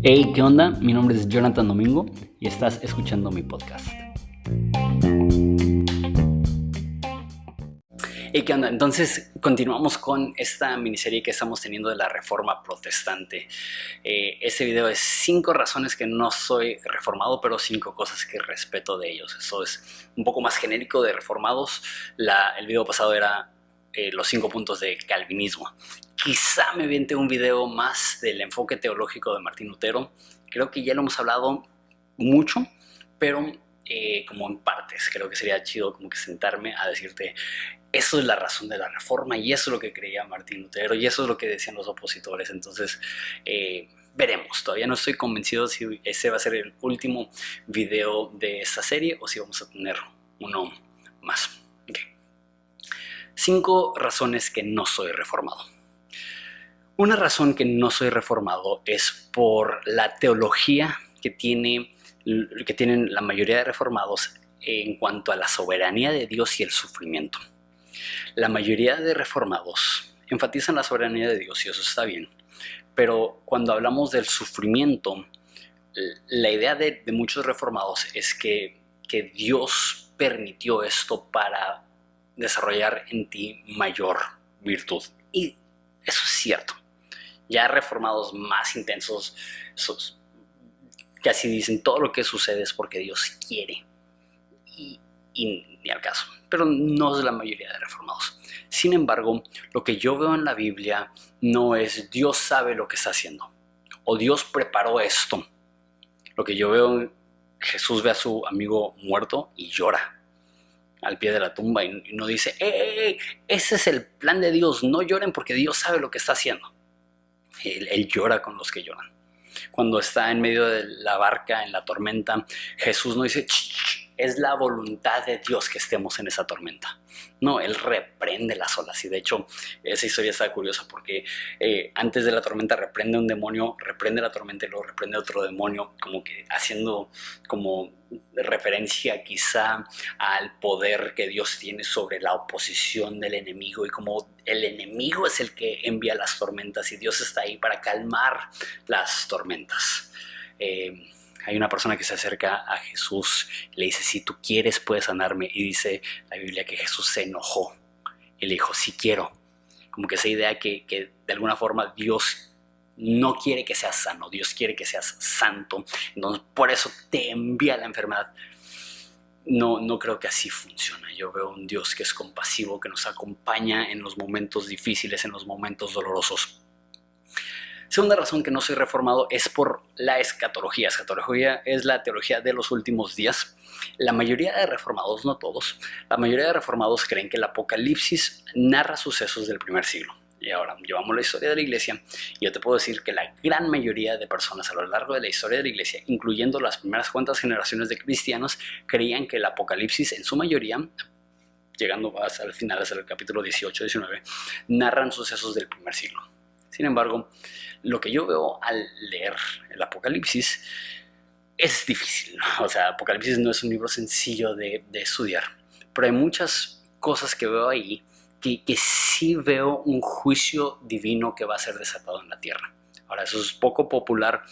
Hey, ¿qué onda? Mi nombre es Jonathan Domingo y estás escuchando mi podcast. Hey, ¿qué onda? Entonces, continuamos con esta miniserie que estamos teniendo de la Reforma Protestante. Este video es 5 razones que no soy reformado, pero 5 cosas que respeto de ellos. Eso es un poco más genérico de reformados. El video pasado era los 5 puntos de calvinismo. Quizá me aviente un video más del enfoque teológico de Martín Lutero. Creo que ya lo hemos hablado mucho, pero como en partes. Creo que sería chido como que sentarme a decirte: eso es la razón de la reforma y eso es lo que creía Martín Lutero y eso es lo que decían los opositores. Entonces veremos. Todavía no estoy convencido si ese va a ser el último video de esta serie o si vamos a tener uno más. Okay. 5 razones que no soy reformado. Una razón que no soy reformado es por la teología que tienen la mayoría de reformados en cuanto a la soberanía de Dios y el sufrimiento. La mayoría de reformados enfatizan la soberanía de Dios y eso está bien, pero cuando hablamos del sufrimiento, la idea de muchos reformados es que Dios permitió esto para desarrollar en ti mayor virtud. Y eso es cierto. Ya reformados más intensos casi dicen todo lo que sucede es porque Dios quiere. Y ni al caso. Pero no es la mayoría de reformados. Sin embargo, lo que yo veo en la Biblia no es Dios sabe lo que está haciendo o Dios preparó esto. Lo que yo veo, Jesús ve a su amigo muerto y llora al pie de la tumba y no dice: ese es el plan de Dios, no lloren porque Dios sabe lo que está haciendo. Él llora con los que lloran. Cuando está en medio de la barca, en la tormenta, Jesús no dice: es la voluntad de Dios que estemos en esa tormenta. No, Él reprende las olas. Y de hecho, esa historia está curiosa porque antes de la tormenta reprende un demonio, reprende la tormenta y luego reprende otro demonio, como que haciendo como referencia quizá al poder que Dios tiene sobre la oposición del enemigo y como el enemigo es el que envía las tormentas y Dios está ahí para calmar las tormentas. Hay una persona que se acerca a Jesús y le dice: si tú quieres puedes sanarme, y dice la Biblia que Jesús se enojó y le dijo: sí quiero. Como que esa idea que de alguna forma Dios no quiere que seas sano, Dios quiere que seas santo, entonces por eso te envía la enfermedad. No creo que así funciona. Yo veo un Dios que es compasivo, que nos acompaña en los momentos difíciles, en los momentos dolorosos. Segunda razón que no soy reformado es por la escatología. Escatología es la teología de los últimos días. La mayoría de reformados, no todos, la mayoría de reformados creen que el Apocalipsis narra sucesos del primer siglo. Y ahora llevamos la historia de la iglesia y yo te puedo decir que la gran mayoría de personas a lo largo de la historia de la iglesia, incluyendo las primeras cuantas generaciones de cristianos, creían que el Apocalipsis en su mayoría, llegando hasta el final, hasta el capítulo 18-19, narran sucesos del primer siglo. Sin embargo, lo que yo veo al leer el Apocalipsis es difícil, ¿no? O sea, Apocalipsis no es un libro sencillo de estudiar, pero hay muchas cosas que veo ahí que sí veo un juicio divino que va a ser desatado en la tierra. Ahora, eso es poco popular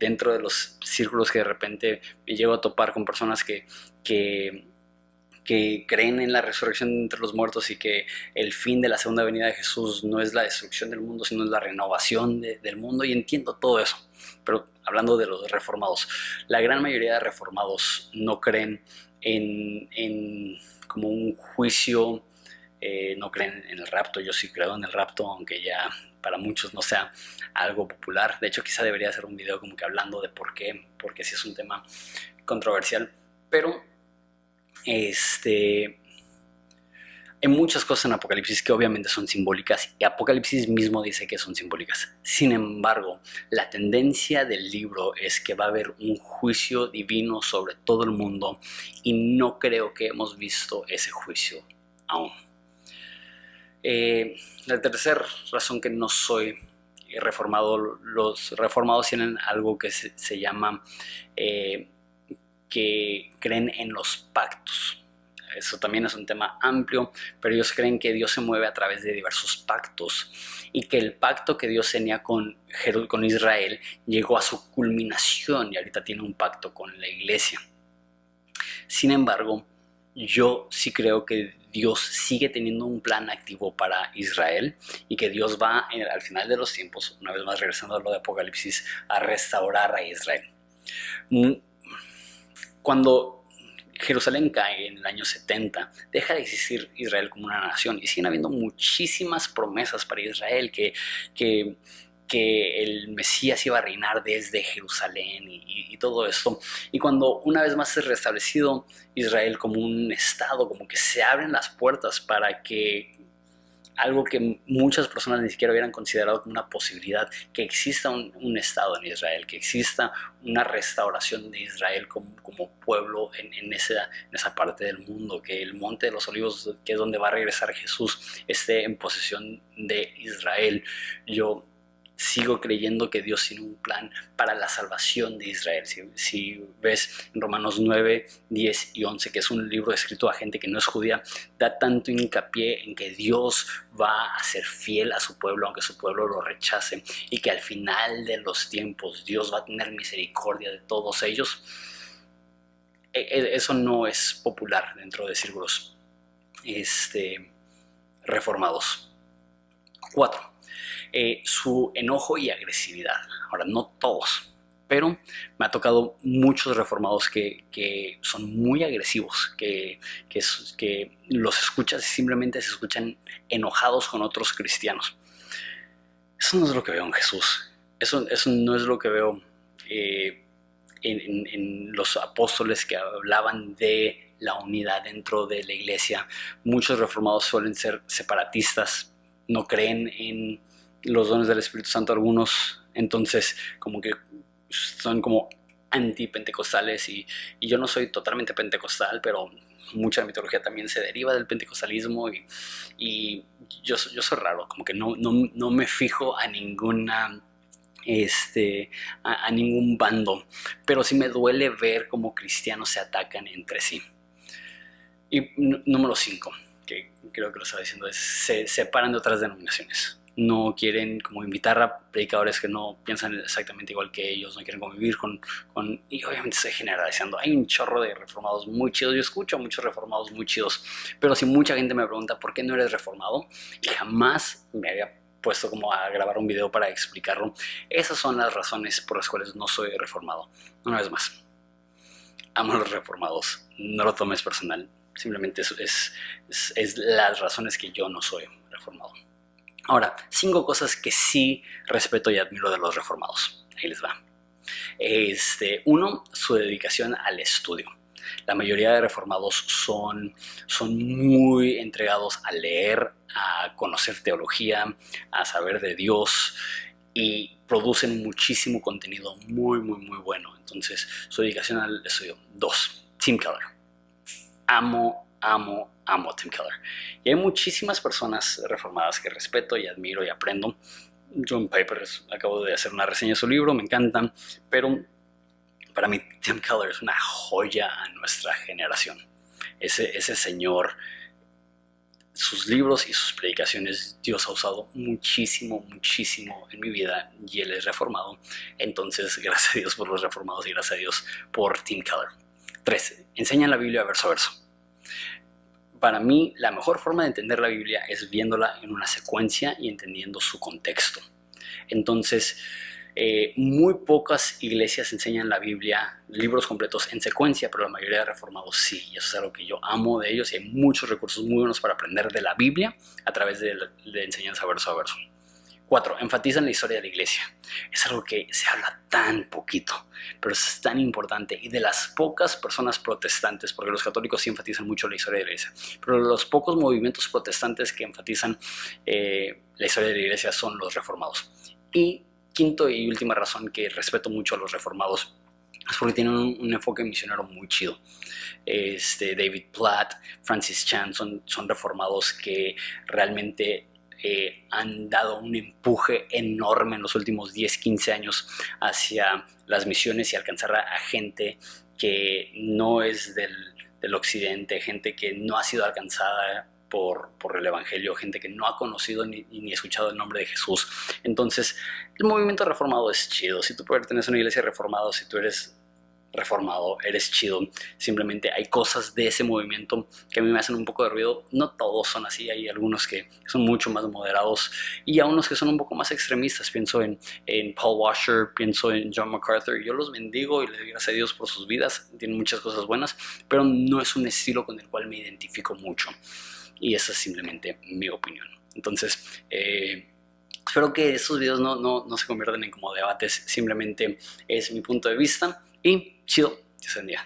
dentro de los círculos que de repente me llego a topar con personas que creen en la resurrección entre los muertos y que el fin de la segunda venida de Jesús no es la destrucción del mundo, sino es la renovación del mundo, y entiendo todo eso. Pero hablando de los reformados, la gran mayoría de reformados no creen en como un juicio, no creen en el rapto. Yo sí creo en el rapto, aunque ya para muchos no sea algo popular. De hecho, quizá debería hacer un video como que hablando de por qué, porque sí es un tema controversial, pero hay muchas cosas en Apocalipsis que obviamente son simbólicas y Apocalipsis mismo dice que son simbólicas. Sin embargo, la tendencia del libro es que va a haber un juicio divino sobre todo el mundo y no creo que hemos visto ese juicio aún. La tercera razón que no soy reformado, los reformados tienen algo que se llama que creen en los pactos. eso también es un tema amplio, pero ellos creen que Dios se mueve a través de diversos pactos y que el pacto que Dios tenía con Israel llegó a su culminación y ahorita tiene un pacto con la iglesia. Sin embargo, yo sí creo que Dios sigue teniendo un plan activo para Israel y que Dios va al final de los tiempos, una vez más regresando a lo de Apocalipsis, a restaurar a Israel. Cuando Jerusalén cae en el año 70, deja de existir Israel como una nación y siguen habiendo muchísimas promesas para Israel que el Mesías iba a reinar desde Jerusalén y todo esto. Y cuando una vez más es restablecido Israel como un estado, como que se abren las puertas para que algo que muchas personas ni siquiera hubieran considerado como una posibilidad, que exista un estado en Israel, que exista una restauración de Israel como pueblo en esa parte del mundo, que el Monte de los Olivos, que es donde va a regresar Jesús, esté en posesión de Israel. Yo sigo creyendo que Dios tiene un plan para la salvación de Israel. Si ves en Romanos 9, 10 y 11, que es un libro escrito a gente que no es judía, da tanto hincapié en que Dios va a ser fiel a su pueblo, aunque su pueblo lo rechace, y que al final de los tiempos Dios va a tener misericordia de todos ellos. Eso no es popular dentro de círculos reformados. 4. Su enojo y agresividad. Ahora, no todos, pero me ha tocado muchos reformados que son muy agresivos, que los escuchas y simplemente se escuchan enojados con otros cristianos. Eso no es lo que veo en Jesús. Eso no es lo que veo en los apóstoles que hablaban de la unidad dentro de la iglesia. Muchos reformados suelen ser separatistas, no creen en los dones del Espíritu Santo algunos, entonces como que son como antipentecostales y yo no soy totalmente pentecostal, pero mucha de mi teología también se deriva del pentecostalismo y yo soy raro, como que no me fijo a ninguna a ningún bando, pero sí me duele ver cómo cristianos se atacan entre sí. Y número 5, que creo que lo estaba diciendo, es se separan de otras denominaciones. No quieren como invitar a predicadores que no piensan exactamente igual que ellos, no quieren convivir con y obviamente estoy generalizando. Hay un chorro de reformados muy chidos, yo escucho a muchos reformados muy chidos, pero si mucha gente me pregunta ¿por qué no eres reformado? Y jamás me había puesto como a grabar un video para explicarlo. Esas son las razones por las cuales no soy reformado. Una vez más, amo a los reformados, no lo tomes personal, simplemente es las razones que yo no soy reformado. Ahora, 5 cosas que sí respeto y admiro de los reformados. Ahí les va. 1, su dedicación al estudio. La mayoría de reformados son muy entregados a leer, a conocer teología, a saber de Dios y producen muchísimo contenido muy bueno. Entonces, su dedicación al estudio. 2, Tim Keller. Amo Tim Keller. Y hay muchísimas personas reformadas que respeto y admiro y aprendo. John Piper, acabo de hacer una reseña de su libro, me encantan, pero para mí Tim Keller es una joya a nuestra generación. Ese señor, sus libros y sus predicaciones, Dios ha usado muchísimo en mi vida y él es reformado. Entonces, gracias a Dios por los reformados y gracias a Dios por Tim Keller. 3, enseña la Biblia verso a verso. Para mí, la mejor forma de entender la Biblia es viéndola en una secuencia y entendiendo su contexto. Entonces, muy pocas iglesias enseñan la Biblia, libros completos en secuencia, pero la mayoría de reformados sí, y eso es algo que yo amo de ellos y hay muchos recursos muy buenos para aprender de la Biblia a través de enseñanza verso a verso. 4, enfatizan la historia de la iglesia. Es algo que se habla tan poquito, pero es tan importante y de las pocas personas protestantes, porque los católicos sí enfatizan mucho la historia de la iglesia, pero los pocos movimientos protestantes que enfatizan la historia de la iglesia son los reformados. Y 5ª y última razón que respeto mucho a los reformados es porque tienen un enfoque misionero muy chido. David Platt, Francis Chan son reformados que realmente han dado un empuje enorme en los últimos 10-15 años hacia las misiones y alcanzar a gente que no es del occidente, gente que no ha sido alcanzada por el Evangelio, gente que no ha conocido ni escuchado el nombre de Jesús. Entonces, el movimiento reformado es chido. Si tú perteneces a una iglesia reformada, si tú eres reformado, eres chido. Simplemente hay cosas de ese movimiento que a mí me hacen un poco de ruido. No todos son así, hay algunos que son mucho más moderados y a unos que son un poco más extremistas. Pienso en Paul Washer, pienso en John MacArthur. Yo los bendigo y les doy gracias a Dios por sus vidas, tienen muchas cosas buenas, pero no es un estilo con el cual me identifico mucho y esa es simplemente mi opinión. Entonces, espero que estos videos no se conviertan en como debates, simplemente es mi punto de vista y chido, Dios bendiga.